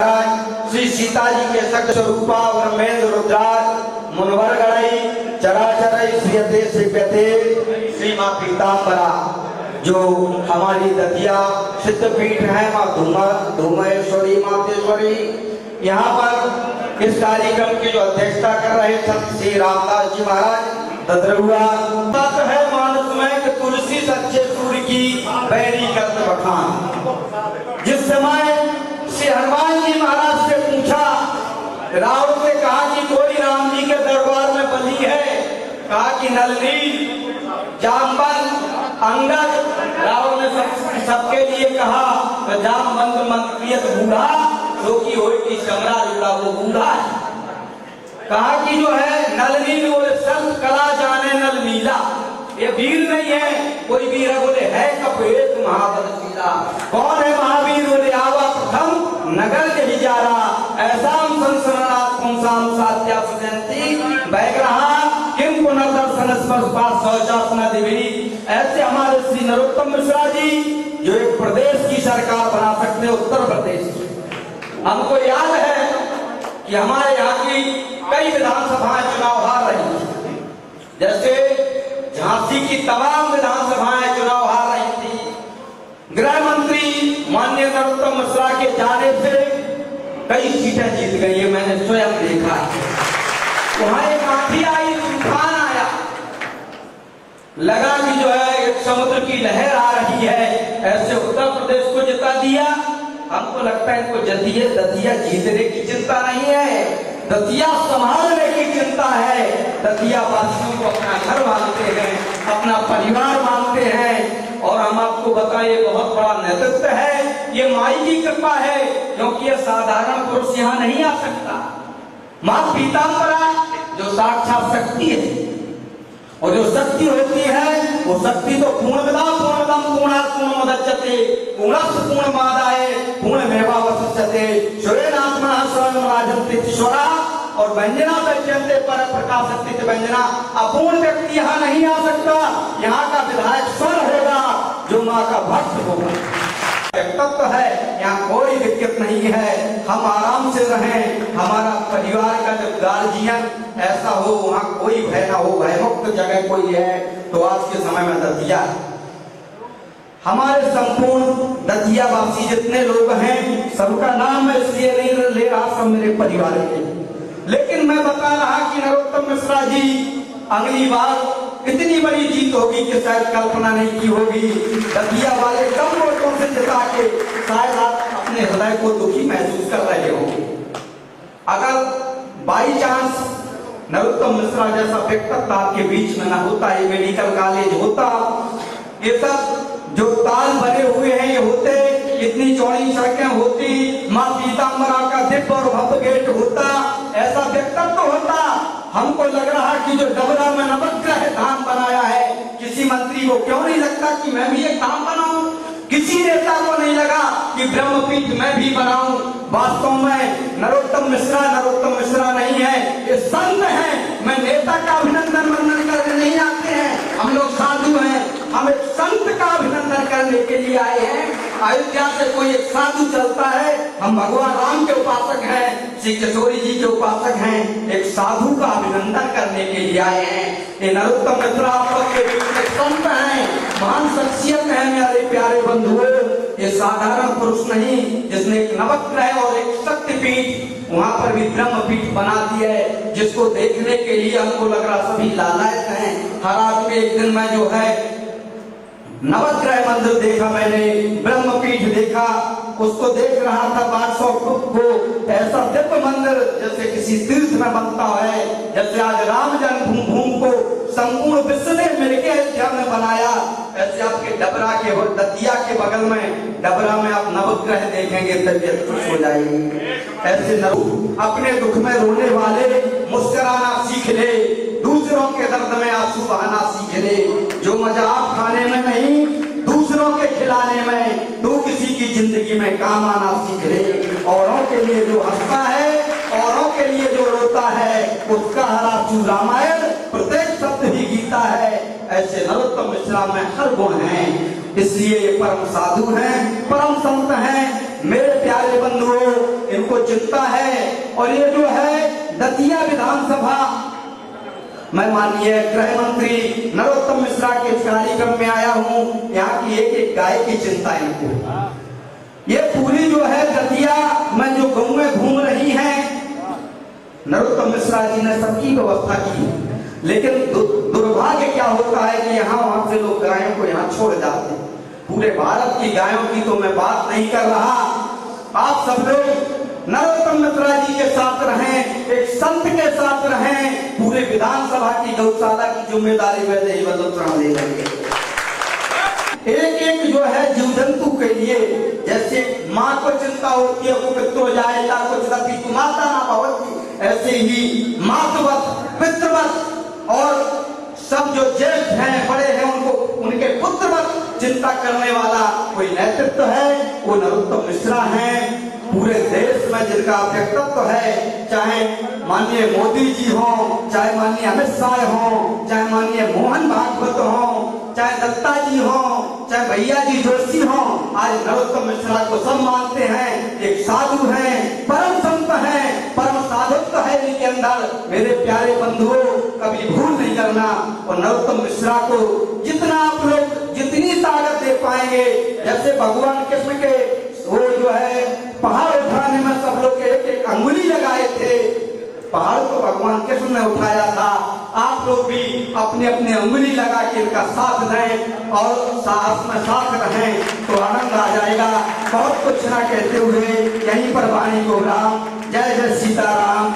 श्री सीताजी के शक्त स्वरूपा ब्रह्मेंद्र रुद्राज मुनवर गणई चराचर श्रीयते श्रीपते श्री माँ पीताम्बरा जो हमारी दतिया सिद्धपीठ है माँ धूमेश्वरी मातेश्वरी। यहाँ पर इस कार्यक्रम की जो अध्यक्षता कर रहे संत श्री रामदास जी महाराज ददरुआ तक है मानस में कि तुलसी सच्चे सूर्य की बैरी करत बखान। जिस समय श्री हनुमान जी महाराज से पूछा, रावण से कहा कि कोई राम जी के दरबार में बली है, कहा कि नलनी जामवंत अंगद। रावण ने सबके लिए कहा तो जामवंत मंत्रियत बूढ़ा जो कि हो कि चमड़ा जुड़ा वो बूढ़ा है। कहा कि जो है नलनी ने बोले संत कला जाने नल नीला, ये वीर नहीं है कोई वीर है, बोले है कपेत महाबलशीला। कौन है महावीर? बोले आवा प्रथम नगर के हिजारा ऐसा संसरणात् पुंसाम सात्या सुजंती बैग्रहा किम पुनर्दर्शन स्पर्श शौचासना दिवी। ऐसे हमारे श्री नरोत्तम मिश्रा जी जो एक प्रदेश की सरकार बना सकते हैं, उत्तर प्रदेश की। हमको याद है कि हमारे यहाँ की कई विधानसभाएं चुनाव हार रही थी, जैसे झांसी की तमाम विधानसभाएं चुनाव हार रही थी। गृह मंत्री माननीय नरोत्तम मिश्रा के जाने से कई सीटें जीत गई है, मैंने स्वयं देखा है। वहां एक आंधी आई, तूफान आया, लगा कि जो है एक समुद्र की लहर आ रही है, ऐसे उत्तर प्रदेश को जिता दिया। हमको लगता है इनको दतिया जीतने की चिंता नहीं है, दतिया संभालने की चिंता है। दतिया वासियों को अपना घर मानते हैं, अपना परिवार मानते हैं। और हम आपको बताइए बहुत बड़ा नेतृत्व है, ये माई की कृपा है, क्योंकि ये साधारण पुरुष यहाँ नहीं आ सकता। माँ पीताम्बरा जो साक्षात शक्ति है, और जो शक्ति होती है वो शक्ति तो पूर्णविदम पूर्णात् पूर्णमुदच्यते पूर्णस्य पूर्णमादाय पूर्णमेवावशिष्यते स्वयमात्मनः स्वयं राजन्तीश्वरा। और व्यंजना व्यंजनते पर प्रकाशन्ति व्यंजना। अपूर्ण व्यक्ति यहाँ नहीं आ सकता, यहाँ का विधायक स्वयं होगा जो माँ का भक्त होगा। तत्व है, यहाँ कोई दिक्कत नहीं है, हम आराम से रहें। हमारा परिवार का जब गार्जियन ऐसा हो, वहाँ कोई भय ना हो, भय मुक्त जगह कोई है तो आज के समय में दतिया। हमारे संपूर्ण दतिया वासी जितने लोग हैं सबका नाम मैं इसलिए नहीं ले रहा, सब मेरे परिवार के। लेकिन मैं बता रहा कि नरोत्तम मिश्रा जी अगली बार इतनी बड़ी जीत होगी कि शायद कल्पना नहीं की होगी। दतिया वाले कम वोटों से जिता के शायद आप अपने हृदय को दुखी महसूस कर रहे होंगे। अगर बाई चांस नरोत्तम मिश्रा जैसा व्यक्तित्व आपके बीच में न होता, ये मेडिकल कॉलेज होता, ये सब जो ताल भरे हुए हैं ये होते, इतनी चौड़ी सड़कें होती, माँ पीताम्बरा का दिव्य और भव्य गेट होता, ऐसा व्यक्तित्व होता। हमको लग रहा कि जो डबरा में नवग्रह धाम बनाया है, किसी मंत्री को क्यों नहीं लगता कि मैं भी एक धाम बनाऊं? किसी नेता को नहीं लगा कि ब्रह्मपीठ मैं भी बनाऊं? वास्तव में नरोत्तम मिश्रा नहीं है, ये संत है। मैं नेता का अभिनंदन वंदन करने नहीं आते हैं, हम लोग साधु हैं, हम एक संत का अभिनंदन करने के लिए आए हैं। अयोध्या से कोई एक साधु चलता है, हम भगवान राम के उपासक हैं, श्री किशोरी जी के उपासक हैं, एक साधु का अभिनंदन करने के लिए आए हैं। ये नरोत्तम मिश्रा आप सबके बीच में संत हैं, महान शख्सियत है मेरे प्यारे बंधुओं। ये साधारण पुरुष नहीं, जिसने एक नवग्रह और एक शक्तिपीठ वहां पर भी ब्रह्मपीठ बना दिया है, जिसको देखने के लिए हमको लग रहा सभी लालायत हैं। हर आदमी एक दिन में जो है नवग्रह मंदिर देखा, मैंने ब्रह्मपीठ देखा, उसको देख रहा था बादशाह को। ऐसा दिव्य मंदिर जैसे किसी तीर्थ में बनता है, जैसे आज राम जन्मभूमि को संपूर्ण विश्व ने मिलकर अयोध्या में बनाया, ऐसे आपके डबरा के और दतिया के बगल में डबरा में आप नवग्रह देखेंगे, तबियत खुश हो जाएगी। ऐसे अपने दुख में रोने वाले मुस्कुराना सीख ले, दूसरों के दर्द में आंसू बहाना सीख ले। जो मजा आप खाने में नहीं, दूसरों के खिलाने में, तू किसी की जिंदगी में काम आना सीख ले। औरों के लिए जो हंसता है, औरों के लिए जो रोता है, उसका हर आंसू रामायण, प्रत्येक शब्द ही गीता है। ऐसे नरोत्तम मिश्रा में हर गुण हैं, इसलिए ये परम साधु हैं, परम संत हैं। मेरे प्यारे बंधुओं, इनको चिंता है। और ये जो है दतिया विधानसभा, मैं माननीय गृह मंत्री नरोत्तम मिश्रा के इस कार्यक्रम में आया हूं, यहाँ की एक एक गाय की चिंता इनको। ये पूरी जो है दतिया में जो गौएं घूम रही हैं, नरोत्तम मिश्रा जी ने सबकी व्यवस्था की, लेकिन दुर्भाग्य क्या होता है कि यहाँ वहां से लोग गायों को यहाँ छोड़ जाते हैं। पूरे भारत की गायों की तो मैं बात नहीं कर रहा, आप सब लोग नरोत्तम मिश्रा जी के साथ रहें, एक संत के साथ रहें, पूरे विधानसभा की गौशाला की जिम्मेदारी में ले लेंगे। एक एक जो है जीव जंतु के लिए, जैसे माँ को चिंता होती है वो पितरो जाएगा कुछ रपी माता ना भवती, ऐसे ही मातृवत पितृवत और सब जो ज्येष्ठ हैं बड़े हैं उनको उनके पुत्रवत चिंता करने वाला कोई नेतृत्व है, वो नरोत्तम मिश्रा हैं। पूरे देश में जिनका व्यक्तित्व है, चाहे माननीय मोदी जी हो, चाहे माननीय अमित शाह हो, चाहे माननीय मोहन भागवत हो, चाहे दत्ता जी हो, चाहे भैया जी जोशी हो, आज नरोत्तम मिश्रा को सब मानते हैं। एक साधु हैं, परम संत हैं, परम साधुत्व है इनके अंदर। मेरे प्यारे बंधुओं, कभी भूल नहीं करना, और नरोत्तम मिश्रा को जितना आप लोग जितनी ताकत दे पाएंगे, जैसे भगवान कृष्ण के वो जो है पहाड़ उठाने में सब लोग एक एक अंगुली लगाए थे, पहाड़ को भगवान कृष्ण ने उठाया था, आप लोग भी अपने अपने अंगुली लगा के इनका साथ दें और साहस में साथ रहें तो आनंद आ जाएगा। बहुत कुछ ना कहते हुए यहीं पर वाणी को राम, जय जय सीताराम।